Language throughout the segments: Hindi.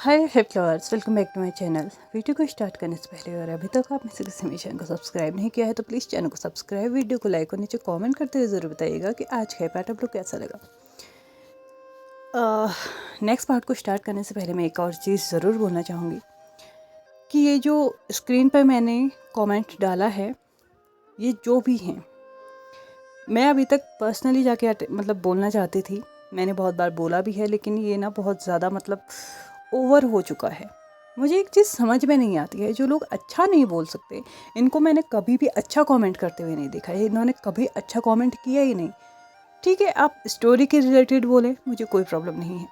Hi flowers, welcome back to my channel. Video को स्टार्ट करने से पहले और अभी तक आपने किसी भी चैनल को सब्सक्राइब नहीं किया है तो प्लीज़ चैनल को सब्सक्राइब, वीडियो को लाइक और नीचे कमेंट करते हुए ज़रूर बताइएगा कि आज का पार्ट आप लोग कैसा लगा। नेक्स्ट पार्ट को स्टार्ट करने से पहले मैं एक और चीज़ ज़रूर बोलना चाहूँगी कि ये जो स्क्रीन पर मैंने कॉमेंट डाला है, ये जो भी हैं, मैं अभी तक पर्सनली जाके बोलना चाहती थी। मैंने बहुत बार बोला भी है, लेकिन ये ना बहुत ज़्यादा ओवर हो चुका है। मुझे एक चीज़ समझ में नहीं आती है, जो लोग अच्छा नहीं बोल सकते, इनको मैंने कभी भी अच्छा कमेंट करते हुए नहीं देखा है। इन्होंने कभी अच्छा कमेंट किया ही नहीं। ठीक है, आप स्टोरी के रिलेटेड बोलें, मुझे कोई प्रॉब्लम नहीं है।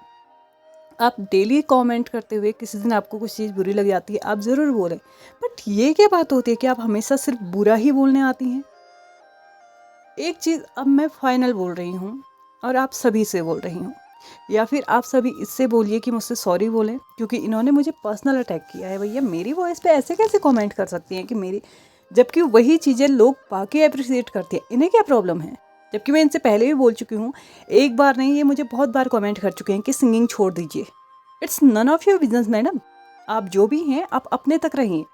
आप डेली कमेंट करते हुए किसी दिन आपको कुछ चीज़ बुरी लग जाती है, आप ज़रूर बोलें। बट ये क्या बात होती है कि आप हमेशा सिर्फ बुरा ही बोलने आती हैं। एक चीज़ अब मैं फाइनल बोल रही हूँ और आप सभी से बोल रही हूँ, या फिर आप सभी इससे बोलिए कि मुझसे सॉरी बोलें, क्योंकि इन्होंने मुझे पर्सनल अटैक किया है। भैया, मेरी वॉइस पे ऐसे कैसे कमेंट कर सकती हैं कि मेरी, जबकि वही चीज़ें लोग बाकी अप्रिशिएट करते हैं। इन्हें क्या प्रॉब्लम है? जबकि मैं इनसे पहले भी बोल चुकी हूँ, एक बार नहीं, ये मुझे बहुत बार कमेंट कर चुके हैं कि सिंगिंग छोड़ दीजिए। It's none of your business madam. आप जो भी हैं, आप अपने तक रहिए।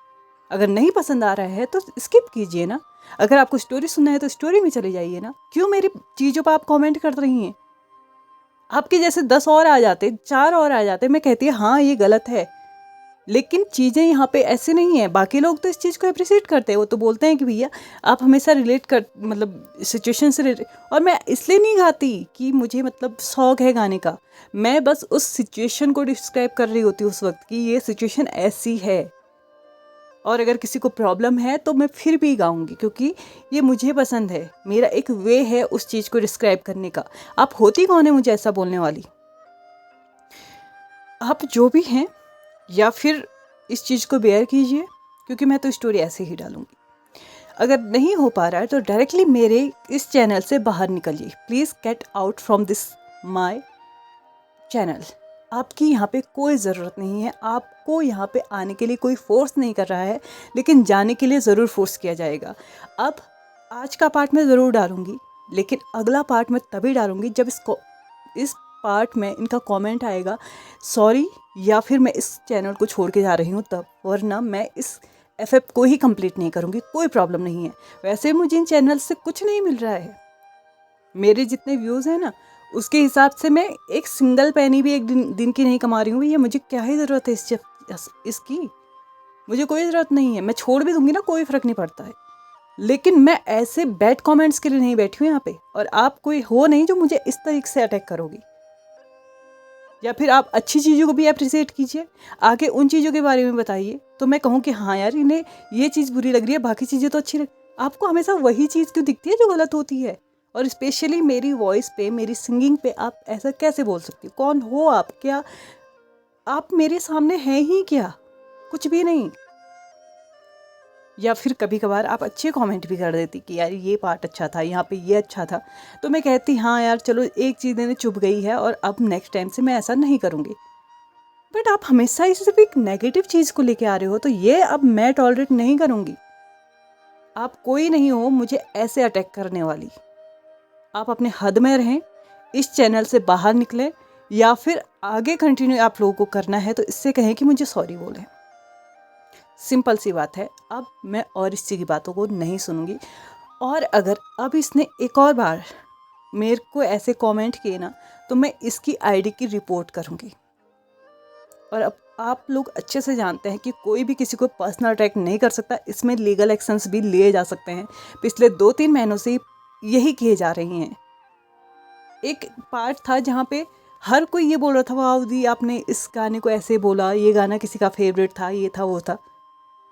अगर नहीं पसंद आ रहा है तो स्किप कीजिए ना। अगर आपको स्टोरी सुनना है तो स्टोरी में चले जाइए ना। क्यों मेरी चीज़ों पर आप कमेंट कर रही हैं? आपके जैसे 10 और आ जाते, 4 और आ जाते, मैं कहती है हाँ ये गलत है, लेकिन चीज़ें यहाँ पे ऐसे नहीं है। बाकी लोग तो इस चीज़ को अप्रिशिएट करते हैं। वो तो बोलते हैं कि भैया आप हमेशा रिलेट कर, सिचुएशन से रिलेट। और मैं इसलिए नहीं गाती कि मुझे शौक है गाने का। मैं बस उस सिचुएशन को डिस्क्राइब कर रही होती हूँ उस वक्त कि ये सिचुएशन ऐसी है, और अगर किसी को प्रॉब्लम है तो मैं फिर भी गाऊंगी, क्योंकि ये मुझे पसंद है। मेरा एक वे है उस चीज़ को डिस्क्राइब करने का। आप होती कौन है मुझे ऐसा बोलने वाली? आप जो भी हैं, या फिर इस चीज़ को बेयर कीजिए, क्योंकि मैं तो स्टोरी ऐसे ही डालूंगी। अगर नहीं हो पा रहा है तो डायरेक्टली मेरे इस चैनल से बाहर निकलिए। Please get out from this my channel. आपकी यहाँ पे कोई ज़रूरत नहीं है। आपको यहाँ पे आने के लिए कोई फोर्स नहीं कर रहा है, लेकिन जाने के लिए ज़रूर फोर्स किया जाएगा। अब आज का पार्ट मैं ज़रूर डालूँगी, लेकिन अगला पार्ट मैं तभी डालूँगी जब इस पार्ट में इनका कमेंट आएगा सॉरी, या फिर मैं इस चैनल को छोड़ के जा रही हूँ तब। वरना मैं इस एफएफ को ही कंप्लीट नहीं करूँगी। कोई प्रॉब्लम नहीं है। वैसे मुझे इन चैनल से कुछ नहीं मिल रहा है। मेरे जितने व्यूज़ हैं ना, उसके हिसाब से मैं एक सिंगल पैनी भी एक दिन की नहीं कमा रही हूँ। भैया, मुझे क्या ही ज़रूरत है इसकी? मुझे कोई ज़रूरत नहीं है। मैं छोड़ भी दूंगी ना, कोई फ़र्क नहीं पड़ता है। लेकिन मैं ऐसे बैड कमेंट्स के लिए नहीं बैठी हूँ यहाँ पे। और आप कोई हो नहीं जो मुझे इस तरीके से अटैक करोगी। या फिर आप अच्छी चीज़ों को भी अप्रिशिएट कीजिए, आगे उन चीज़ों के बारे में बताइए, तो मैं कहूँ कि हाँ यार, इन्हें ये चीज़ बुरी लग रही है, बाकी चीज़ें तो अच्छी लग। आपको हमेशा वही चीज़ क्यों दिखती है जो गलत होती है? और स्पेशली मेरी वॉइस पे, मेरी सिंगिंग पे आप ऐसा कैसे बोल सकती हो? कौन हो आप? क्या आप मेरे सामने हैं ही क्या? कुछ भी नहीं। या फिर कभी कभार आप अच्छे कमेंट भी कर देती कि यार ये पार्ट अच्छा था, यहाँ पे ये अच्छा था, तो मैं कहती हाँ यार चलो, एक चीज़ मैंने चुभ गई है और अब नेक्स्ट टाइम से मैं ऐसा नहीं करूँगी। बट आप हमेशा ही सिर्फ एक नेगेटिव चीज़ को लेके आ रहे हो, तो ये अब मैं टॉलरेट नहीं करूँगी। आप कोई नहीं हो मुझे ऐसे अटैक करने वाली। आप अपने हद में रहें, इस चैनल से बाहर निकलें, या फिर आगे कंटिन्यू आप लोगों को करना है तो इससे कहें कि मुझे सॉरी बोलें। सिंपल सी बात है। अब मैं और इस की बातों को नहीं सुनूंगी। और अगर अब इसने एक और बार मेरे को ऐसे कमेंट किए ना, तो मैं इसकी आईडी की रिपोर्ट करूंगी। और अब आप लोग अच्छे से जानते हैं कि कोई भी किसी को पर्सनल अटैक नहीं कर सकता। इसमें लीगल एक्शंस भी लिए जा सकते हैं। पिछले 2-3 महीनों से यही किए जा रही हैं। एक पार्ट था जहाँ पे हर कोई ये बोल रहा था, वाह दी आपने इस गाने को ऐसे बोला, ये गाना किसी का फेवरेट था, ये था वो था।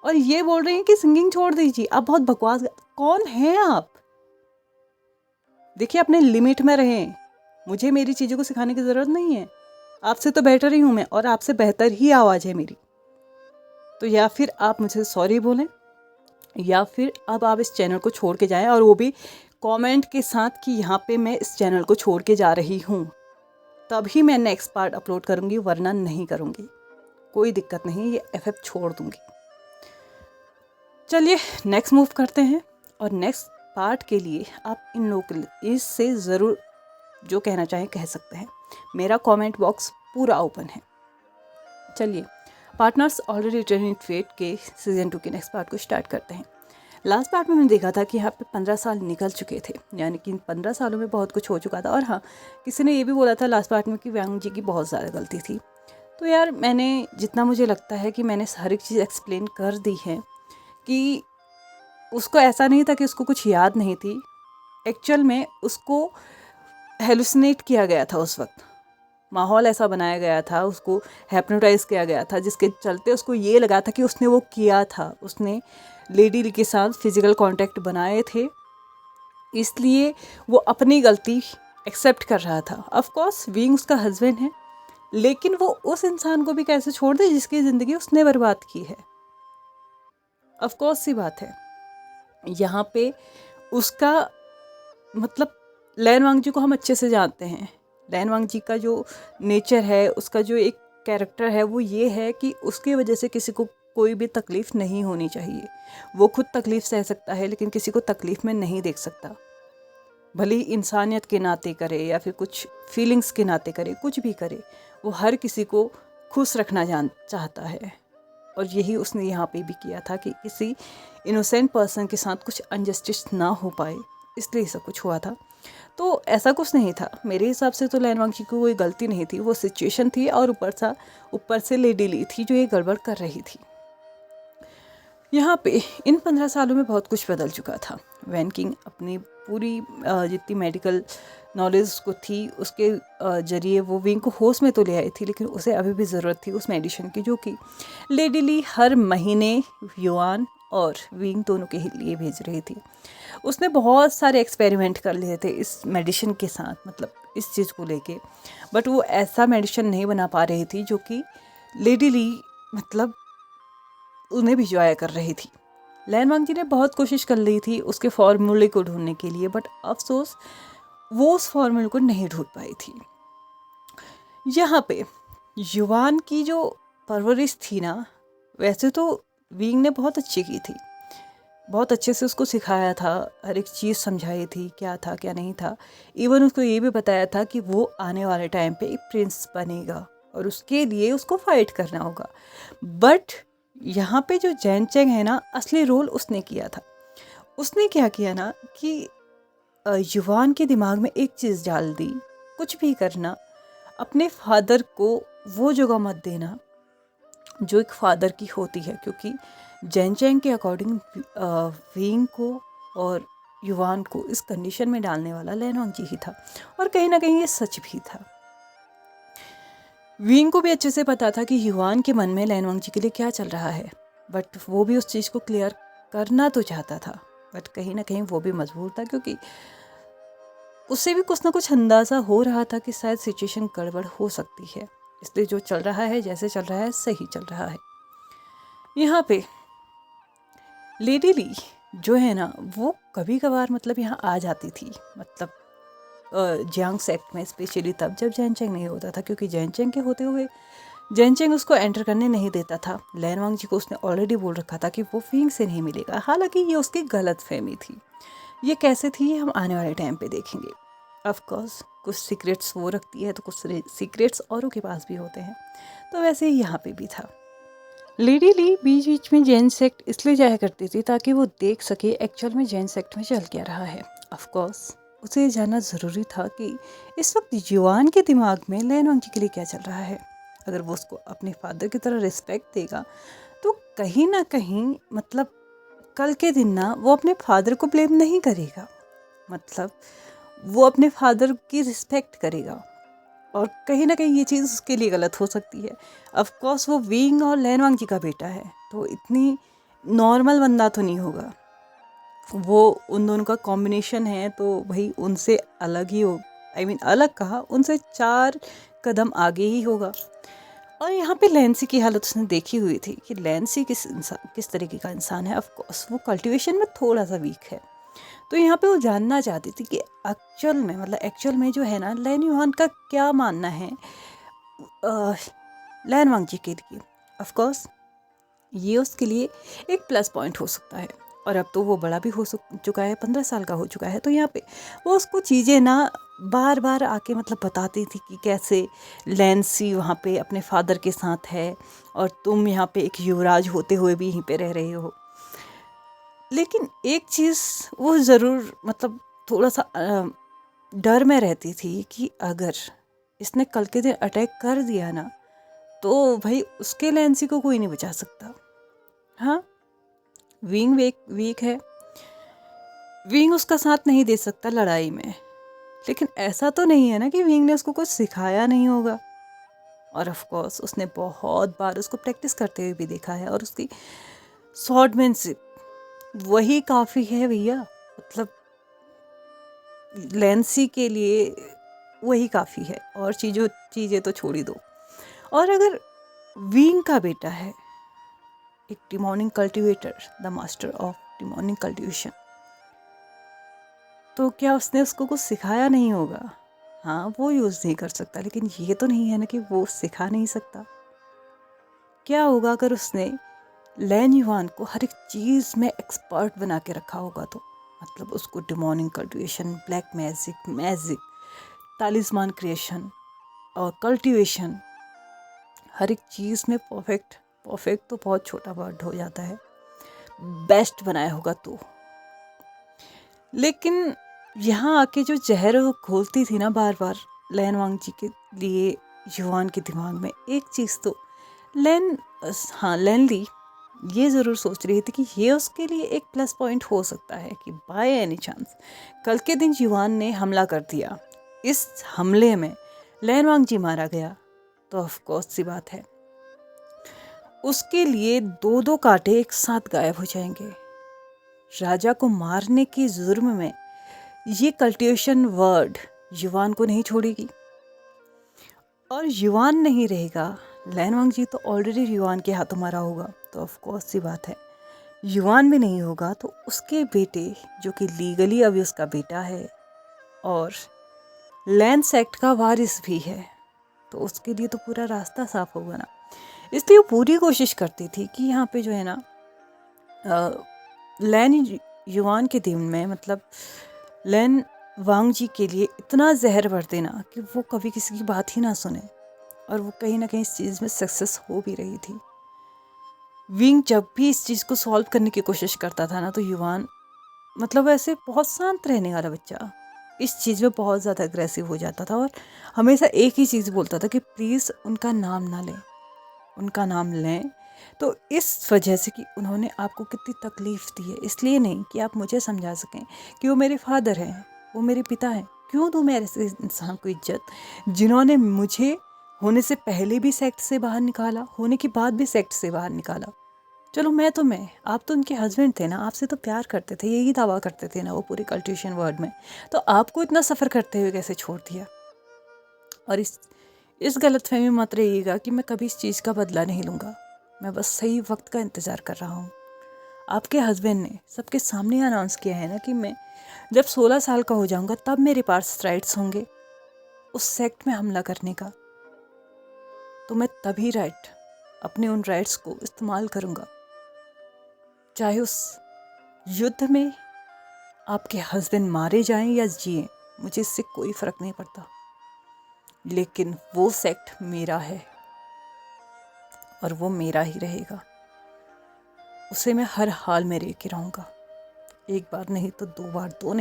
और ये बोल रहे हैं कि सिंगिंग छोड़ दीजिए, आप बहुत बकवास। कौन हैं आप? देखिए, अपने लिमिट में रहें। मुझे मेरी चीज़ों को सिखाने की ज़रूरत नहीं है। आपसे तो बेटर ही हूँ मैं, और आपसे बेहतर ही आवाज़ है मेरी। तो या फिर आप मुझे सॉरी बोलें, या फिर अब आप इस चैनल को छोड़ के जाएं, और वो भी कमेंट के साथ कि यहाँ पे मैं इस चैनल को छोड़ के जा रही हूँ। तभी मैं नेक्स्ट पार्ट अपलोड करूँगी, वरना नहीं करूँगी। कोई दिक्कत नहीं, ये एफएफ छोड़ दूँगी। चलिए नेक्स्ट मूव करते हैं। और नेक्स्ट पार्ट के लिए आप इन लोगों के इससे ज़रूर जो कहना चाहें कह सकते हैं। मेरा कमेंट बॉक्स पूरा ओपन है। चलिए, पार्टनर्स ऑलरेडी रिटर्निंग फेट के सीज़न 2 के नेक्स्ट पार्ट को स्टार्ट करते हैं। लास्ट पार्ट में मैंने देखा था कि यहाँ पे 15 साल निकल चुके थे, यानी कि 15 सालों में बहुत कुछ हो चुका था। और हाँ, किसी ने ये भी बोला था लास्ट पार्ट में कि वांग जी की बहुत ज़्यादा गलती थी। तो यार, मैंने जितना मुझे लगता है कि मैंने हर एक चीज़ एक्सप्लेन कर दी है कि उसको ऐसा नहीं था कि उसको कुछ याद नहीं थी। एक्चुअल में उसको हेलुसिनेट किया गया था, उस वक्त माहौल ऐसा बनाया गया था, उसको हिप्नोटाइज किया गया था, जिसके चलते उसको ये लगा था कि उसने वो किया था, उसने लेडी ली के साथ फिजिकल कांटेक्ट बनाए थे, इसलिए वो अपनी गलती एक्सेप्ट कर रहा था। ऑफ कोर्स विंग उसका हस्बैंड है, लेकिन वो उस इंसान को भी कैसे छोड़ दे जिसकी ज़िंदगी उसने बर्बाद की है। ऑफ कोर्स सी बात है। यहाँ पे उसका मतलब लैन वांग जी को हम अच्छे से जानते हैं। लैन वांग जी का जो नेचर है, उसका जो एक कैरेक्टर है, वो ये है कि उसकी वजह से किसी को कोई भी तकलीफ़ नहीं होनी चाहिए। वो खुद तकलीफ़ सह सकता है, लेकिन किसी को तकलीफ़ में नहीं देख सकता। भले ही इंसानियत के नाते करे या फिर कुछ फीलिंग्स के नाते करे, कुछ भी करे, वो हर किसी को खुश रखना चाहता है। और यही उसने यहाँ पे भी किया था कि किसी इनोसेंट पर्सन के साथ कुछ अनजस्टिस ना हो पाए, इसलिए सब कुछ हुआ था। तो ऐसा कुछ नहीं था मेरे हिसाब से। तो लैन वांग जी की कोई गलती नहीं थी, वो सिचुएशन थी, और ऊपर से लेडी ली थी जो ये गड़बड़ कर रही थी। यहाँ पे इन 15 सालों में बहुत कुछ बदल चुका था। वैन किंग अपनी पूरी जितनी मेडिकल नॉलेज उसको थी, उसके जरिए वो विंग को होश में तो ले आई थी, लेकिन उसे अभी भी ज़रूरत थी उस मेडिसिन की, जो कि लेडी ली हर महीने युआन और विंग दोनों के लिए भेज रही थी। उसने बहुत सारे एक्सपेरिमेंट कर लिए थे इस मेडिसिन के साथ, मतलब इस चीज़ को लेके, बट वो ऐसा मेडिसिन नहीं बना पा रही थी जो कि लेडी ली मतलब उन्हें भिजवाया कर रही थी। लैन वांग जी ने बहुत कोशिश कर ली थी उसके फॉर्मूले को ढूंढने के लिए, बट अफसोस वो उस फॉर्मूले को नहीं ढूंढ पाई थी। यहाँ पे युवान की जो परवरिश थी ना, वैसे तो विंग ने बहुत अच्छी की थी, बहुत अच्छे से उसको सिखाया था, हर एक चीज़ समझाई थी, क्या था क्या नहीं था। इवन उसको ये भी बताया था कि वो आने वाले टाइम पे एक प्रिंस बनेगा और उसके लिए उसको फाइट करना होगा। बट यहाँ पे जो जैन चेंग है ना, असली रोल उसने किया था। उसने क्या किया ना कि युवान के दिमाग में एक चीज़ डाल दी, कुछ भी करना, अपने फादर को वो जगह मत देना जो एक फादर की होती है, क्योंकि जैन चेंग के अकॉर्डिंग विंग को और युवान को इस कंडीशन में डालने वाला लैन वांग जी ही था। और कहीं ना कहीं ये सच भी था। विंग को भी अच्छे से पता था कि युवान के मन में लैन वांग जी के लिए क्या चल रहा है, बट वो भी उस चीज़ को क्लियर करना तो चाहता था, बट कहीं ना कहीं वो भी मजबूर था, क्योंकि उससे भी कुछ ना कुछ अंदाज़ा हो रहा था कि शायद सिचुएशन गड़बड़ हो सकती है। इसलिए जो चल रहा है, जैसे चल रहा है, सही चल रहा है। यहाँ पे लेडी ली जो है ना, वो कभी कभार मतलब यहाँ आ जाती थी, मतलब जियांग सेक्ट में, स्पेशली तब जब जैन चेंग नहीं होता था, क्योंकि जैन चेंग के होते हुए जैन चेंग उसको एंटर करने नहीं देता था। लैन वांग जी को उसने ऑलरेडी बोल रखा था कि वो विंग से नहीं मिलेगा। हालांकि ये उसकी गलत फहमी थी। ये कैसे थी, ये हम आने वाले टाइम पे देखेंगे। ऑफ कोर्स कुछ सीक्रेट्स वो रखती है, तो कुछ सीक्रेट्स औरों के पास भी होते हैं, तो वैसे ही यहाँ पे भी था। लेडी ली बीच बीच में जैन सेक्ट इसलिए जाया करती थी ताकि वो देख सके एक्चुअल में जैन सेक्ट में चल क्या रहा है। ऑफ कोर्स उसे जानना ज़रूरी था कि इस वक्त युवान के दिमाग में लैन वांग जी के लिए क्या चल रहा है। अगर वो उसको अपने फादर की तरह रिस्पेक्ट देगा, तो कहीं ना कहीं मतलब कल के दिन ना वो अपने फादर को ब्लेम नहीं करेगा, मतलब वो अपने फादर की रिस्पेक्ट करेगा। और कहीं ना कहीं ये चीज़ उसके लिए गलत हो सकती है। ऑफ कोर्स वो विंग और लैन वांग जी का बेटा है, तो इतनी नॉर्मल बंदा तो नहीं होगा। वो उन दोनों का कॉम्बिनेशन है, तो भाई उनसे अलग ही हो, अलग कहा, उनसे 4 कदम आगे ही होगा। और यहाँ पे लैंसी की हालत उसने देखी हुई थी कि लैंसी किस तरीके का इंसान है। ऑफ कोर्स वो कल्टीवेशन में थोड़ा सा वीक है, तो यहाँ पे वो जानना चाहती थी कि एक्चुअल में जो है ना, लैन युआन का क्या मानना है लैन वांग जी के लिए। ऑफ कोर्स ये उसके लिए एक प्लस पॉइंट हो सकता है। और अब तो वो बड़ा भी हो चुका है, 15 साल का हो चुका है। तो यहाँ पे वो उसको चीज़ें ना बार बार आके मतलब बताती थी कि कैसे लैंसी वहाँ पे अपने फादर के साथ है और तुम यहाँ पे एक युवराज होते हुए भी यहीं पे रह रहे हो। लेकिन एक चीज़ वो ज़रूर मतलब थोड़ा सा डर में रहती थी कि अगर इसने कल के दिन अटैक कर दिया ना तो भाई उसके लैंसी को कोई नहीं बचा सकता। हाँ, विंग वीक है, विंग उसका साथ नहीं दे सकता लड़ाई में। लेकिन ऐसा तो नहीं है ना कि विंग ने उसको कुछ सिखाया नहीं होगा। और ऑफ कोर्स उसने बहुत बार उसको प्रैक्टिस करते हुए भी देखा है और उसकी स्वॉर्डमैनशिप वही काफ़ी है भैया। मतलब लैंसी के लिए वही काफ़ी है और चीज़ें तो छोड़ ही दो। और अगर विंग का बेटा है एक demonic cultivator, the master of demonic cultivation, तो क्या उसने उसको कुछ सिखाया नहीं होगा? हाँ, वो यूज़ नहीं कर सकता, लेकिन ये तो नहीं है ना कि वो सिखा नहीं सकता। क्या होगा अगर उसने लैन युआन को हर एक चीज़ में एक्सपर्ट बना के रखा होगा? तो मतलब उसको demonic cultivation, black magic, talisman creation और कल्टीवेशन, हर एक चीज़ में परफेक्ट तो बहुत छोटा वर्ड हो जाता है, बेस्ट बनाया होगा तो। लेकिन यहाँ आके जो जहर वो घोलती थी ना बार बार लैन वांग जी के लिए युआन के दिमाग में, एक चीज़ तो लैन ली ये ज़रूर सोच रही थी कि ये उसके लिए एक प्लस पॉइंट हो सकता है कि बाय एनी चांस कल के दिन युआन ने हमला कर दिया, इस हमले में लैन वांग जी मारा गया तो ऑफ कोर्स सी बात है उसके लिए दो दो कांटे एक साथ गायब हो जाएंगे। राजा को मारने के जुर्म में ये कल्टीवेशन वर्ड युआन को नहीं छोड़ेगी और युआन नहीं रहेगा, लैन वांग जी तो ऑलरेडी युआन के हाथों मारा होगा तो ऑफ कोर्स सी बात है युआन भी नहीं होगा तो उसके बेटे जो कि लीगली अभी उसका बेटा है और लैंड सेक्ट का वारिस भी है तो उसके लिए तो पूरा रास्ता साफ होगा ना। इसलिए वो पूरी कोशिश करती थी कि यहाँ पे जो है ना लैन युआन के दिन में मतलब लैन वांग जी के लिए इतना जहर भर देना कि वो कभी किसी की बात ही ना सुने। और वो कहीं ना कहीं इस चीज़ में सक्सेस हो भी रही थी। विंग जब भी इस चीज़ को सॉल्व करने की कोशिश करता था ना तो युआन मतलब ऐसे बहुत शांत रहने वाला बच्चा इस चीज़ में बहुत ज़्यादा अग्रेसिव हो जाता था और हमेशा एक ही चीज़ बोलता था कि प्लीज़ उनका नाम ना लें, उनका नाम लें तो इस वजह से कि उन्होंने आपको कितनी तकलीफ़ दी है, इसलिए नहीं कि आप मुझे समझा सकें कि वो मेरे फादर हैं, वो मेरे पिता हैं। क्यों दूँ मैं ऐसे इंसान को इज्जत जिन्होंने मुझे होने से पहले भी सेक्ट से बाहर निकाला, होने के बाद भी सेक्ट से बाहर निकाला। चलो मैं आप तो उनके हस्बैंड थे ना, आपसे तो प्यार करते थे, यही दावा करते थे ना वो पूरी कल्टीवेशन वर्ड में, तो आपको इतना सफ़र करते हुए कैसे छोड़ दिया? और इस गलतफहमी में मत रहिएगा कि मैं कभी इस चीज़ का बदला नहीं लूँगा, मैं बस सही वक्त का इंतज़ार कर रहा हूँ। आपके हस्बैंड ने सबके सामने अनाउंस किया है ना कि मैं जब 16 साल का हो जाऊँगा तब मेरे पास राइट्स होंगे उस सेक्ट में हमला करने का, तो मैं तभी अपने उन राइट्स को इस्तेमाल करूँगा, चाहे उस युद्ध में आपके हस्बैंड मारे जाएं या जिएं, मुझे इससे कोई फ़र्क नहीं पड़ता। लेकिन वो सेक्ट मेरा है और वो मेरा ही रहेगा, उसे मैं हर हाल में लेके रहूँगा। एक बार नहीं तो 2 बार, दो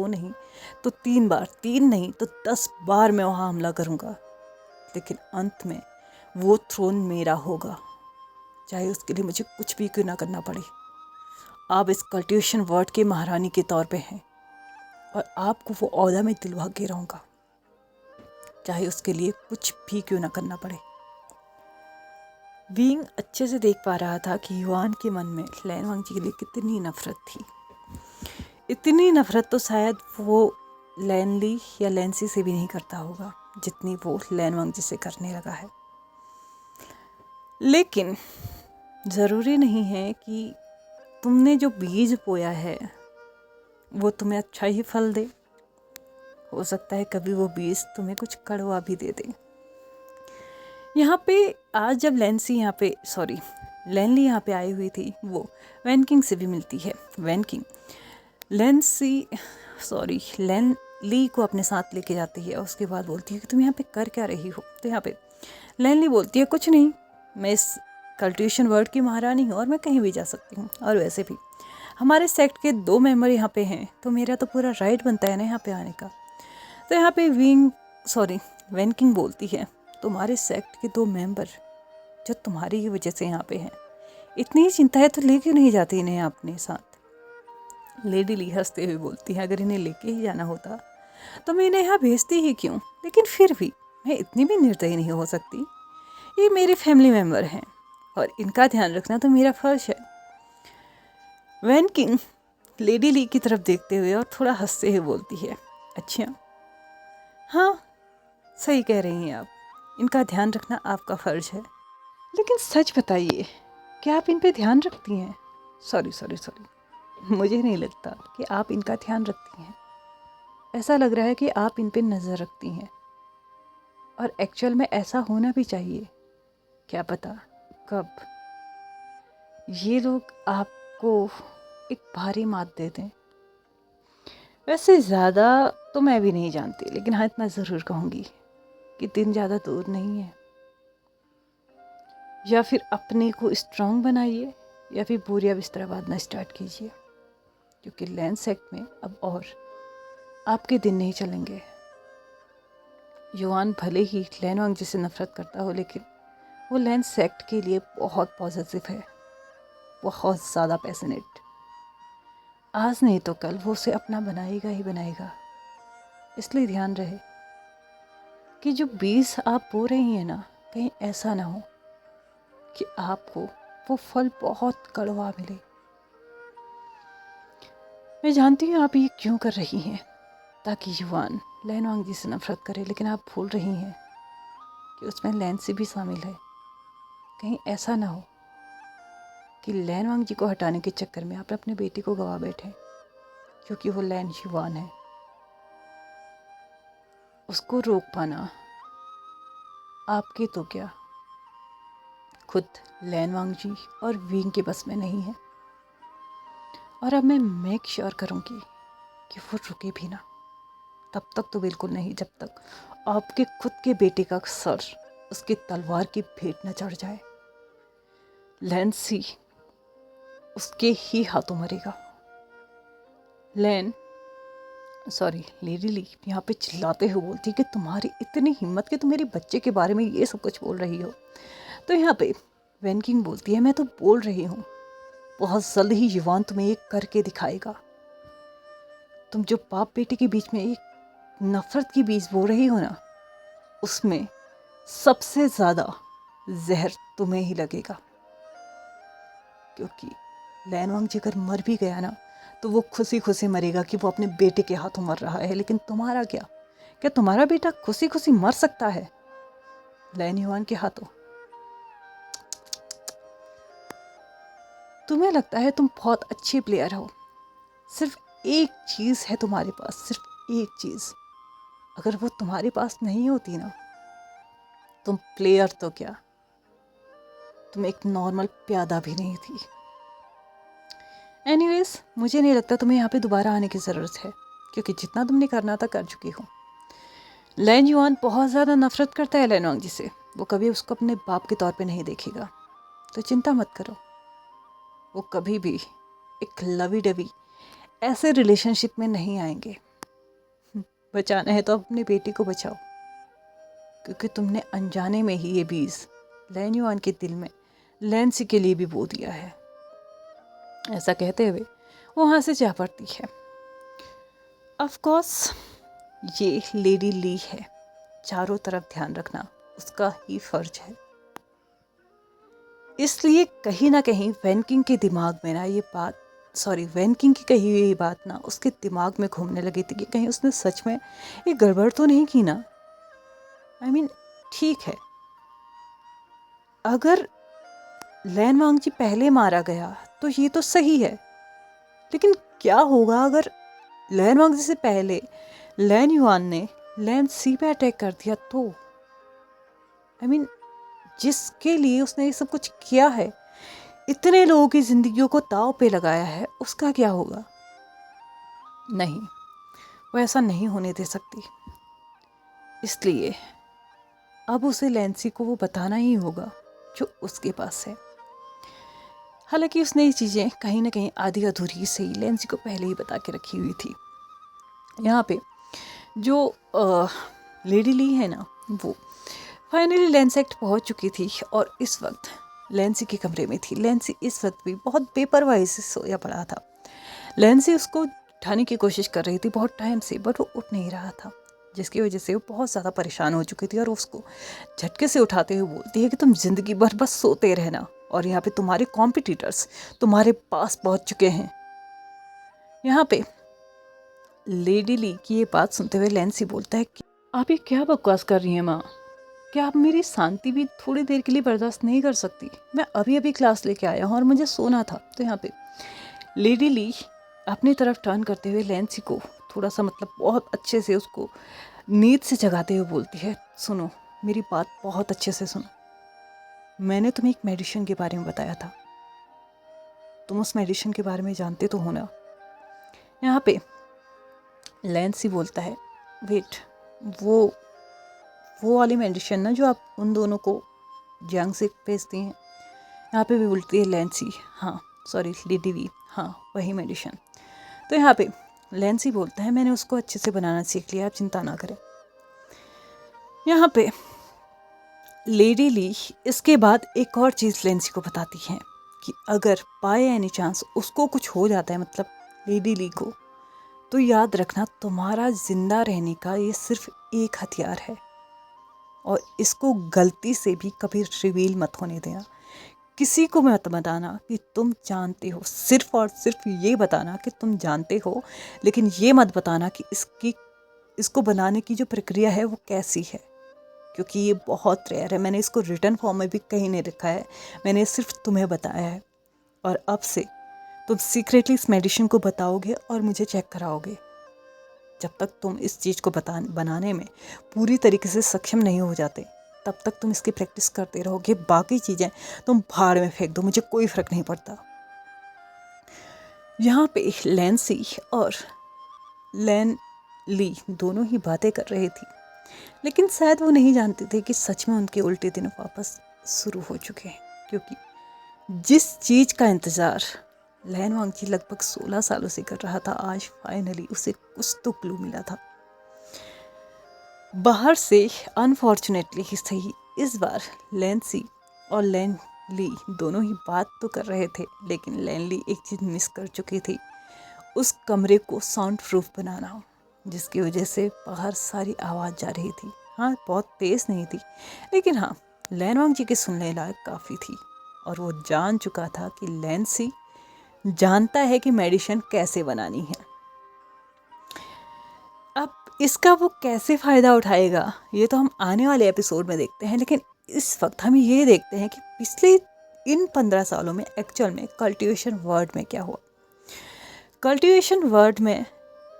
नहीं तो 3 बार, 3 नहीं तो 10 बार मैं वहाँ हमला करूँगा, लेकिन अंत में वो थ्रोन मेरा होगा, चाहे उसके लिए मुझे कुछ भी क्यों ना करना पड़े। आप इस कल्टीवेशन वर्ड के महारानी के तौर पे हैं और आपको वो ओहदा में दिलवा के रहूँगा, चाहे उसके लिए कुछ भी क्यों ना करना पड़े। विंग अच्छे से देख पा रहा था कि युआन के मन में लैन वांग जी के लिए कितनी नफरत थी। इतनी नफरत तो शायद वो लैनली या लैंसी से भी नहीं करता होगा जितनी वो लैन वांग जी से करने लगा है। लेकिन ज़रूरी नहीं है कि तुमने जो बीज बोया है वो तुम्हें अच्छा ही फल दे, हो सकता है कभी वो बीज तुम्हें कुछ कड़वा भी दे दे। यहाँ पे आज जब लैनली यहाँ पे आई हुई थी, वो वैन किंग से भी मिलती है। वैन किंग लैन ली को अपने साथ लेके जाती है। उसके बाद बोलती है कि तुम यहाँ पे कर क्या रही हो। तो यहाँ पे लैनली बोलती है कुछ नहीं, मैं इस कल्ट्यूशन वर्ड की महारानी हूँ और मैं कहीं भी जा सकती हूँ, और वैसे भी हमारे सेक्ट के 2 मेंबर यहाँ पे हैं, तो मेरा तो पूरा राइट बनता है ना यहाँ पे आने का। तो यहाँ पे वैन किंग बोलती है तुम्हारे सेक्ट के 2 मेंबर जो तुम्हारी ही वजह से यहाँ पे हैं, इतनी ही चिंता है तो ले क्यों नहीं जाती इन्हें अपने साथ। लेडी ली हंसते हुए बोलती है अगर इन्हें लेके ही जाना होता तो मैं इन्हें यहाँ भेजती ही क्यों, लेकिन फिर भी मैं इतनी भी निर्दयी नहीं हो सकती। ये मेरे फैमिली मेम्बर हैं और इनका ध्यान रखना तो मेरा फर्ज है। वैन किंग लेडी ली की तरफ देखते हुए और थोड़ा हंसते हुए बोलती है अच्छा हाँ, सही कह रही हैं आप, इनका ध्यान रखना आपका फ़र्ज है, लेकिन सच बताइए क्या आप इन पे ध्यान रखती हैं। सॉरी, मुझे नहीं लगता कि आप इनका ध्यान रखती हैं। ऐसा लग रहा है कि आप इन पे नज़र रखती हैं, और एक्चुअल में ऐसा होना भी चाहिए। क्या पता कब ये लोग आपको एक भारी मात दे दें। वैसे ज़्यादा तो मैं भी नहीं जानती, लेकिन हाँ इतना ज़रूर कहूँगी कि दिन ज़्यादा दूर नहीं है। या फिर अपने को स्ट्रांग बनाइए या फिर बोरिया बिस्तरा बांधना स्टार्ट कीजिए, क्योंकि लैन सेक्ट में अब और आपके दिन नहीं चलेंगे। युआन भले ही लैन वांग जी से नफरत करता हो, लेकिन वो लैन सेक्ट के लिए बहुत पॉजिटिव है, बहुत ज़्यादा पैशनेट। आज नहीं तो कल वो उसे अपना बनाएगा ही बनाएगा। इसलिए ध्यान रहे कि जो बीज आप बो रही हैं ना, कहीं ऐसा ना हो कि आपको वो फल बहुत कड़वा मिले। मैं जानती हूँ आप ये क्यों कर रही हैं, ताकि युआन लैन वांग जी से नफरत करे, लेकिन आप भूल रही हैं कि उसमें लैन सी भी शामिल है। कहीं ऐसा ना हो कि लैन वांग जी को हटाने के चक्कर में आप अपने बेटे को गवा बैठे, क्योंकि वो लैन युआन है। उसको रोक पाना आपके तो क्या, खुद लैन वांग जी और विंग के बस में नहीं है। और अब मैं मेक श्योर करूँगी कि वो रुके भी ना। तब तक तो बिल्कुल नहीं, जब तक आपके खुद के बेटे का सर उसकी तलवार की भेंट न चढ़ जाए। लैन उसके ही हाथों मरेगा। लेडी ली यहाँ पे चिल्लाते हुए बोलती कि तुम्हारी इतनी हिम्मत कि तुम मेरे बच्चे के बारे में ये सब कुछ बोल रही हो। तो यहाँ पे वैन किंग बोलती है मैं तो बोल रही हूँ, बहुत जल्द ही युवान तुम्हें एक करके दिखाएगा। तुम जो बाप बेटे के बीच में एक नफरत की बीज बो रही हो ना, उसमें सबसे ज़्यादा जहर तुम्हें ही लगेगा। क्योंकि लैन वांग जी अगर मर भी गया ना, तो वो खुशी खुशी मरेगा कि वो अपने बेटे के हाथों मर रहा है। लेकिन तुम्हारा क्या तुम्हारा बेटा खुशी खुशी मर सकता है लैन युआन के हाथों? तुम्हें लगता है तुम बहुत अच्छे प्लेयर हो, सिर्फ एक चीज़ है तुम्हारे पास, सिर्फ एक चीज़। अगर वो तुम्हारे पास नहीं होती ना, तुम प्लेयर तो क्या, तुम एक नॉर्मल प्यादा भी नहीं थी। एनीवेज, मुझे नहीं लगता तुम्हें यहाँ पे दोबारा आने की ज़रूरत है, क्योंकि जितना तुमने करना था कर चुकी हो। लैन युआन बहुत ज़्यादा नफरत करता है लैन वांग जी से। वो कभी उसको अपने बाप के तौर पे नहीं देखेगा, तो चिंता मत करो। वो कभी भी एक लवी डवी ऐसे रिलेशनशिप में नहीं आएंगे। बचाना है तो अपने बेटी को बचाओ, क्योंकि तुमने अनजाने में ही ये बीज लैन युआन के दिल में लैन सी के लिए भी बो दिया है। ऐसा कहते हुए वो वहाँ से जा पड़ती है। ऑफ कोर्स ये लेडी ली है, चारों तरफ ध्यान रखना उसका ही फर्ज है। इसलिए कहीं ना कहीं वैन किंग के दिमाग में ना वैन किंग की कही हुई बात ना उसके दिमाग में घूमने लगी थी कि कहीं उसने सच में ये गड़बड़ तो नहीं की ना। ठीक है, अगर लैन वांग जी पहले मारा गया तो ये तो सही है, लेकिन क्या होगा अगर लैन वांग जी से पहले लैन युआन ने लैन सी पे अटैक कर दिया तो? जिसके लिए उसने ये सब कुछ किया है, इतने लोगों की जिंदगियों को दांव पे लगाया है, उसका क्या होगा? नहीं, वो ऐसा नहीं होने दे सकती। इसलिए अब उसे लैंसी को वो बताना ही होगा जो उसके पास है। हालांकि उसने ये चीज़ें कहीं ना कहीं आधी अधूरी से ही लैंसी को पहले ही बता के रखी हुई थी। यहाँ पे जो लेडी ली है ना, वो फाइनली लैंसी एक्ट पहुँच चुकी थी और इस वक्त लैंसी के कमरे में थी। लैंसी इस वक्त भी बहुत बेपरवाही से सोया पड़ा था। लैंसी उसको उठाने की कोशिश कर रही थी बहुत टाइम से, बट वो उठ नहीं रहा था, जिसकी वजह से वो बहुत ज़्यादा परेशान हो चुकी थी और उसको झटके से उठाते हुए बोलती है कि तुम ज़िंदगी भर बस सोते रहना और यहाँ पे तुम्हारे कॉम्पिटिटर्स तुम्हारे पास पहुँच चुके हैं। यहाँ पे लेडी ली की ये बात सुनते हुए लैंसी बोलता है कि आप ये क्या बकवास कर रही हैं माँ? क्या आप मेरी शांति भी थोड़ी देर के लिए बर्दाश्त नहीं कर सकती? मैं अभी अभी क्लास लेके आया हूँ और मुझे सोना था। तो यहाँ पे लेडी ली अपनी तरफ टर्न करते हुए लैंसी को थोड़ा सा बहुत अच्छे से उसको नींद से जगाते हुए बोलती है, सुनो मेरी बात बहुत अच्छे से सुनो। मैंने तुम्हें एक मेडिसिन के बारे में बताया था, तुम उस मेडिसिन के बारे में जानते तो हो ना? यहाँ पे लैंसी बोलता है, वेट, वो वाली मेडिसिन ना जो आप उन दोनों को जंग से भेजती हैं? यहाँ पे भी बोलती है लैंसी, हाँ सॉरी लेडी ली, हाँ वही मेडिसिन। तो यहाँ पे लैंसी बोलता है, मैंने उसको अच्छे से बनाना सीख लिया, आप चिंता ना करें। यहाँ पे लेडी ली इसके बाद एक और चीज़ लैंसी को बताती है कि अगर बाय एनी चांस उसको कुछ हो जाता है, लेडी ली को, तो याद रखना तुम्हारा जिंदा रहने का ये सिर्फ एक हथियार है और इसको गलती से भी कभी रिवील मत होने देना। किसी को मत बताना कि तुम जानते हो, सिर्फ और सिर्फ ये बताना कि तुम जानते हो, लेकिन ये मत बताना कि इसको बनाने की जो प्रक्रिया है वो कैसी है, क्योंकि ये बहुत रेयर है। मैंने इसको रिटर्न फॉर्म में भी कहीं नहीं लिखा है, मैंने सिर्फ तुम्हें बताया है। और अब से तुम सीक्रेटली इस मेडिसिन को बताओगे और मुझे चेक कराओगे। जब तक तुम इस चीज़ को बनाने में पूरी तरीके से सक्षम नहीं हो जाते, तब तक तुम इसकी प्रैक्टिस करते रहोगे। बाकी चीज़ें तुम भाड़ में फेंक दो, मुझे कोई फ़र्क नहीं पड़ता। यहाँ पे लैंसी और लैन ली दोनों ही बातें कर रही थी, लेकिन शायद वो नहीं जानते थे कि सच में उनके उल्टे दिन वापस शुरू हो चुके हैं, क्योंकि जिस चीज़ का इंतज़ार लैन वांगची लगभग 16 सालों से कर रहा था, आज फाइनली उसे कुछ तो क्लू मिला था। बाहर से अनफॉर्चुनेटली ही सही, इस बार लैंसी और लैन ली दोनों ही बात तो कर रहे थे, लेकिन लैन ली एक चीज़ मिस कर चुकी थी, उस कमरे को साउंड प्रूफ बनाना, जिसकी वजह से बाहर सारी आवाज़ जा रही थी। हाँ बहुत तेज़ नहीं थी, लेकिन हाँ लैन वांगची के सुनने लायक काफ़ी थी। और वो जान चुका था कि लैंसी जानता है कि मेडिसिन कैसे बनानी है। अब इसका वो कैसे फ़ायदा उठाएगा ये तो हम आने वाले एपिसोड में देखते हैं, लेकिन इस वक्त हम ये देखते हैं कि पिछले इन 15 सालों में एक्चुअल में कल्टीवेशन वर्ड में क्या हुआ। कल्टीवेशन वर्ड में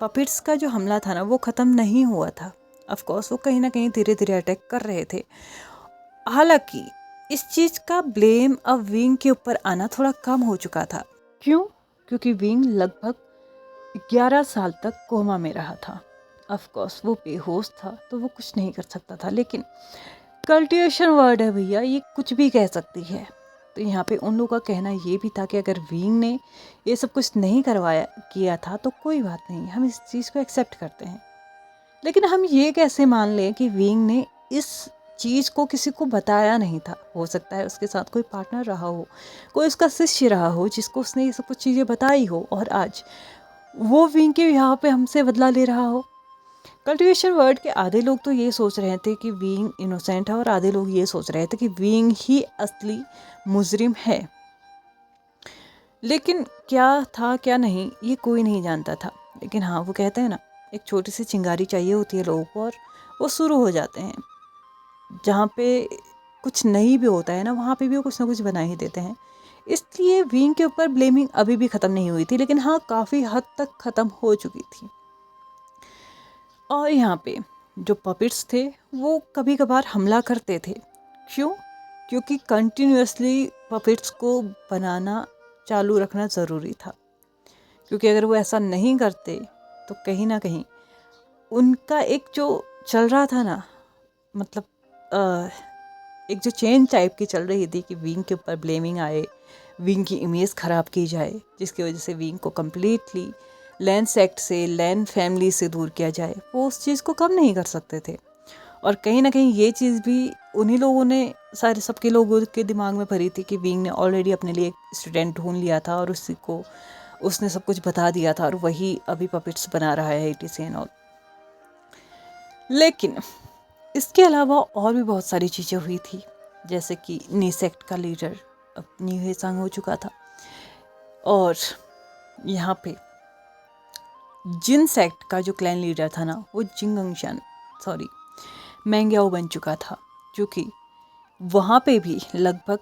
पपिट्स का जो हमला था ना, वो ख़त्म नहीं हुआ था। ऑफ कोर्स वो कहीं ना कहीं धीरे धीरे अटैक कर रहे थे। हालांकि इस चीज़ का ब्लेम अब विंग के ऊपर आना थोड़ा कम हो चुका था। क्यों? क्योंकि विंग लगभग 11 साल तक कोमा में रहा था। ऑफ कोर्स वो बेहोश था तो वो कुछ नहीं कर सकता था, लेकिन कल्टीवेशन वर्ड है भैया, ये कुछ भी कह सकती है। तो यहाँ पे उन लोगों का कहना ये भी था कि अगर विंग ने ये सब कुछ नहीं किया था तो कोई बात नहीं, हम इस चीज़ को एक्सेप्ट करते हैं। लेकिन हम ये कैसे मान लें कि विंग ने इस चीज़ को किसी को बताया नहीं था? हो सकता है उसके साथ कोई पार्टनर रहा हो, कोई उसका शिष्य रहा हो जिसको उसने ये सब कुछ चीज़ें बताई हो, और आज वो विंग के यहाँ पे हमसे बदला ले रहा हो। कल्टीवेशन वर्ड के आधे लोग तो ये सोच रहे थे कि विंग इनोसेंट है और आधे लोग ये सोच रहे थे कि विंग ही असली मुजरिम है। लेकिन क्या था क्या नहीं ये कोई नहीं जानता था। लेकिन हाँ वो कहते हैं ना, एक छोटी सी चिंगारी चाहिए होती है लोगों को और वो शुरू हो जाते हैं। जहाँ पे कुछ नहीं भी होता है ना, वहाँ पे भी वो कुछ ना कुछ बना ही देते हैं। इसलिए विंग के ऊपर ब्लेमिंग अभी भी ख़त्म नहीं हुई थी, लेकिन हाँ काफ़ी हद तक ख़त्म हो चुकी थी। और यहाँ पे जो पपिट्स थे वो कभी कभार हमला करते थे। क्यों? क्योंकि कंटिन्यूसली पपेट्स को बनाना चालू रखना ज़रूरी था, क्योंकि अगर वो ऐसा नहीं करते तो कहीं ना कहीं उनका एक जो चल रहा था ना, मतलब एक जो चेन टाइप की चल रही थी कि विंग के ऊपर ब्लेमिंग आए, विंग की इमेज ख़राब की जाए, जिसकी वजह से विंग को कम्प्लीटली लैन सेक्ट से, लैन फैमिली से दूर किया जाए, वो उस चीज़ को कम नहीं कर सकते थे। और कहीं ना कहीं ये चीज़ भी उन्हीं लोगों ने, सारे सबके लोगों के दिमाग में भरी थी कि विंग ने ऑलरेडी अपने लिए एक स्टूडेंट ढूंढ लिया था और उसी को उसने सब कुछ बता दिया था और वही अभी पपेट्स बना रहा है ATC एंड ऑल। लेकिन इसके अलावा और भी बहुत सारी चीज़ें हुई थी, जैसे कि नी सेक्ट का लीडर अब नी हेसांग हो चुका था और यहाँ पे जिन सेक्ट का जो क्लैन लीडर था ना, वो मैंग्याओ बन चुका था, जो कि वहाँ पे भी लगभग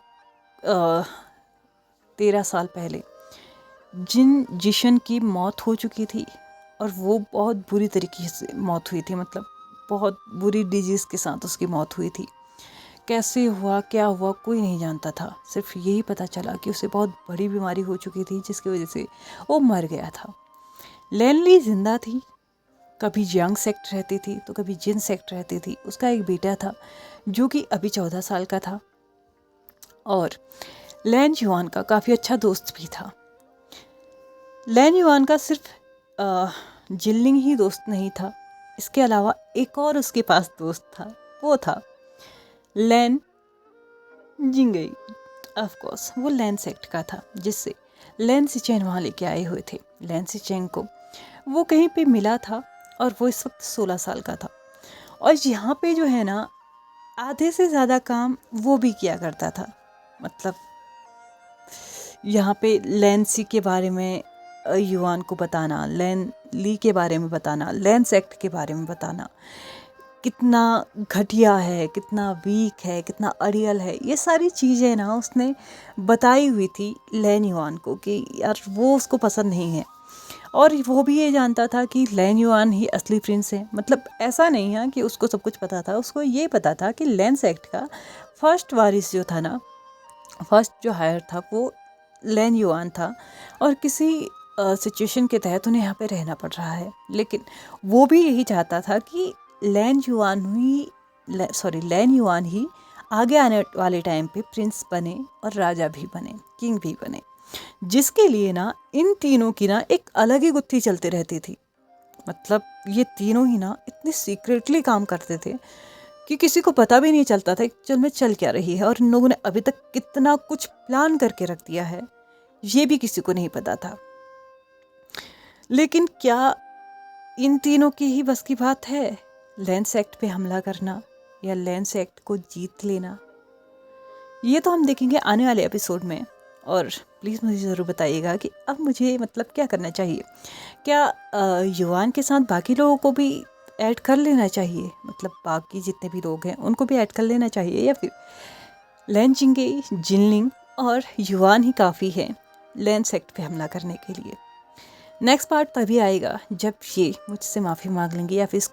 13 साल पहले जिन जिशन की मौत हो चुकी थी और वो बहुत बुरी तरीके से मौत हुई थी, मतलब बहुत बुरी डिजीज़ के साथ उसकी मौत हुई थी। कैसे हुआ, क्या हुआ, कोई नहीं जानता था, सिर्फ यही पता चला कि उसे बहुत बड़ी बीमारी हो चुकी थी जिसकी वजह से वो मर गया था। लैन ली जिंदा थी, कभी जियांग सेक्ट रहती थी तो कभी जिन सेक्ट रहती थी। उसका एक बेटा था जो कि अभी 14 साल का था और लैन युआन का काफ़ी अच्छा दोस्त भी था। लैन युआन का सिर्फ जिनलिंग ही दोस्त नहीं था, इसके अलावा एक और उसके पास दोस्त था, वो था लैन जिंगई। ऑफ कोर्स वो लैन सेक्ट का था, जिससे लैन सिचेन वहाँ लेके आए हुए थे। लैन सिचेन को वो कहीं पे मिला था और वो इस वक्त 16 साल का था और यहाँ पे जो है ना, आधे से ज़्यादा काम वो भी किया करता था। मतलब यहाँ पे लैन सी के बारे में युआन को बताना, लैन ली के बारे में बताना, लैन सेक्ट के बारे में बताना, कितना घटिया है, कितना वीक है, कितना अड़ियल है, ये सारी चीज़ें ना उसने बताई हुई थी लैन युआन को कि यार वो उसको पसंद नहीं है। और वो भी ये जानता था कि लैन युआन ही असली प्रिंस है। मतलब ऐसा नहीं है कि उसको सब कुछ पता था, उसको ये पता था कि लैन सेक्ट का फर्स्ट वारिस जो था ना, फर्स्ट जो हायर था वो लैन युआन था और किसी सिचुएशन के तहत उन्हें यहाँ पे रहना पड़ रहा है। लेकिन वो भी यही चाहता था कि लैन युआन ही आगे आने वाले टाइम पे प्रिंस बने और राजा भी बने, किंग भी बने, जिसके लिए ना इन तीनों की ना एक अलग ही गुत्थी चलती रहती थी। मतलब ये तीनों ही ना इतने सीक्रेटली काम करते थे कि किसी को पता भी नहीं चलता था एक्चुअल में चल क्या रही है, और इन लोगों ने अभी तक कितना कुछ प्लान करके रख दिया है ये भी किसी को नहीं पता था। लेकिन क्या इन तीनों की ही बस की बात है लैन सेक्ट पे हमला करना या लैन सेक्ट को जीत लेना? ये तो हम देखेंगे आने वाले एपिसोड में। और प्लीज़ मुझे ज़रूर बताइएगा कि अब मुझे मतलब क्या करना चाहिए। क्या युआन के साथ बाकी लोगों को भी ऐड कर लेना चाहिए, मतलब बाकी जितने भी लोग हैं उनको भी ऐड कर लेना चाहिए, या फिर लैन जिंगे, जिनलिंग और युआन ही काफ़ी है लैन सेक्ट पे हमला करने के लिए? नेक्स्ट पार्ट तभी आएगा जब ये मुझसे माफ़ी मांग लेंगे या फिर इस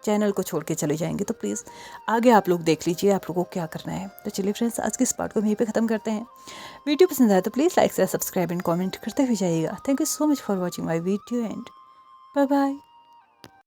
चैनल को छोड़ के चले जाएंगे। तो प्लीज़ आगे आप लोग देख लीजिए आप लोगों को क्या करना है। तो चलिए फ्रेंड्स, आज के इस पार्ट को यहीं पे ख़त्म करते हैं। वीडियो पसंद आए तो please like share subscribe and comment करते हुए जाइएगा। Thank you so much for watching my video and bye bye.